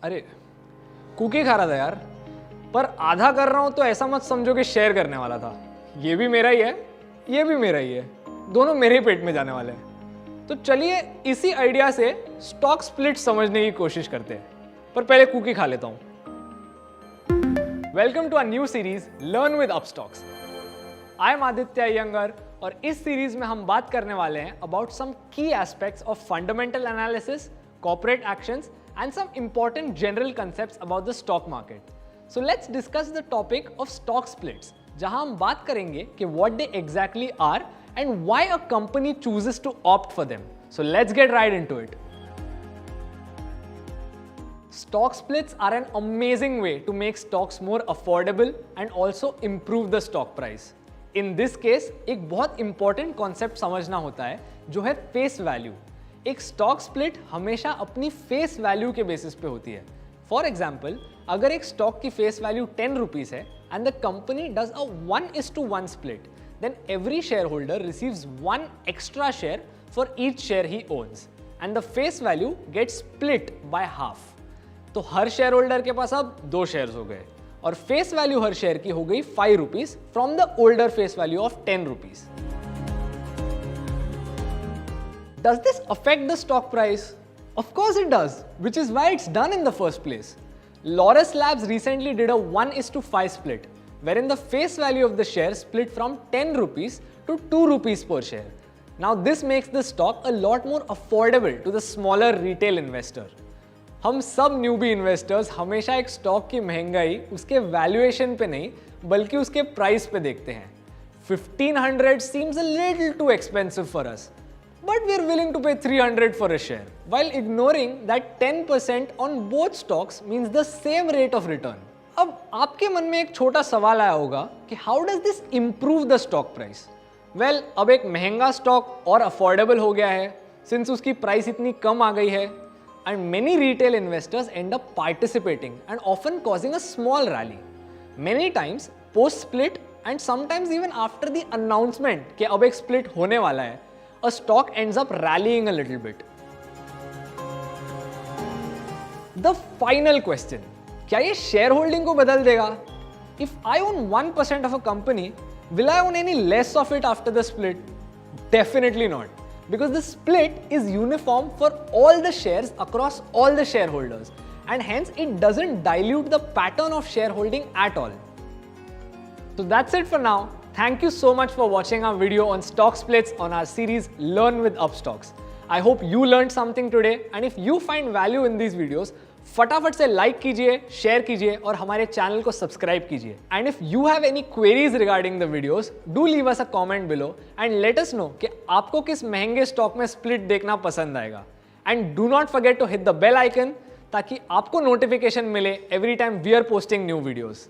अरे कुकी खा रहा था यार, पर आधा कर रहा हूं तो ऐसा मत समझो कि शेयर करने वाला था। ये भी मेरा ही है, ये भी मेरा ही है, दोनों मेरे ही पेट में जाने वाले हैं। तो चलिए इसी आइडिया से स्टॉक स्प्लिट समझने की कोशिश करते हैं, पर पहले कुकी खा लेता हूं। Welcome to a new series learn with Upstox. I am Aditya Iyengar और इस सीरीज में हम बात करने वाले हैं अबाउट सम की aspects of fundamental analysis, corporate actions and some important general concepts about the stock market. So let's discuss the topic of stock splits, जहां हम बात करेंगे कि what they exactly are and why a company chooses to opt for them. So let's get right into it. Stock splits are an amazing way to make stocks more affordable and also improve the stock price. In this case, एक बहुत important concept समझना होता है जो है face value. एक stock split हमेशा अपनी फेस वैल्यू के बेसिस पे होती है। फॉर एग्जाम्पल, अगर एक स्टॉक की फेस वैल्यू 10 रुपीज है and the company does a 1:1 split, then every share holder receives 1 extra share for each share he owns and the face value gets split by half. तो हर share holder के पास अब 2 shares हो गए और face value हर share की हो गई 5 rupees from the older face value of 10 rupees. Does this affect the stock price? Of course it does, which is why it's done in the first place. Laurus Labs recently did a 1:5 split, wherein the face value of the share split from 10 rupees to 2 rupees per share. Now this makes the stock a lot more affordable to the smaller retail investor. हम सब newbie investors हमेशा एक stock की महंगाई उसके valuation पे नहीं बल्कि उसके प्राइस पे देखते हैं। 1500 seems a little too expensive for us. But we are willing to pay 300 for a share, while ignoring that 10% on both stocks means the same rate of return. अब आपके मन में एक छोटा सवाल आया होगा कि how does this improve the stock price? Well, अब एक महंगा स्टॉक और अफोर्डेबल हो गया है since उसकी प्राइस इतनी कम आ गई है, and many retail investors end up participating and often causing a small rally. Many times post split and sometimes even after the announcement कि अब एक split होने वाला है, a stock ends up rallying a little bit. The final question, क्या ये share holding को बदल देगा? If I own 1% of a company, will I own any less of it after the split? Definitely not, because the split is uniform for all the shares across all the shareholders, and hence it doesn't dilute the pattern of shareholding at all. So that's it for now. Thank you so much for watching our video on stock splits on our series Learn with Upstocks. I hope you learned something today, and if you find value in these videos, फटाफट से like कीजिए, share कीजिए और हमारे channel को subscribe कीजिए। And if you have any queries regarding the videos, do leave us a comment below and let us know कि आपको किस महंगे स्टॉक में स्प्लिट देखना पसंद आएगा। And do not forget to hit the bell icon ताकि आपको नोटिफिकेशन मिले every time we are posting new videos.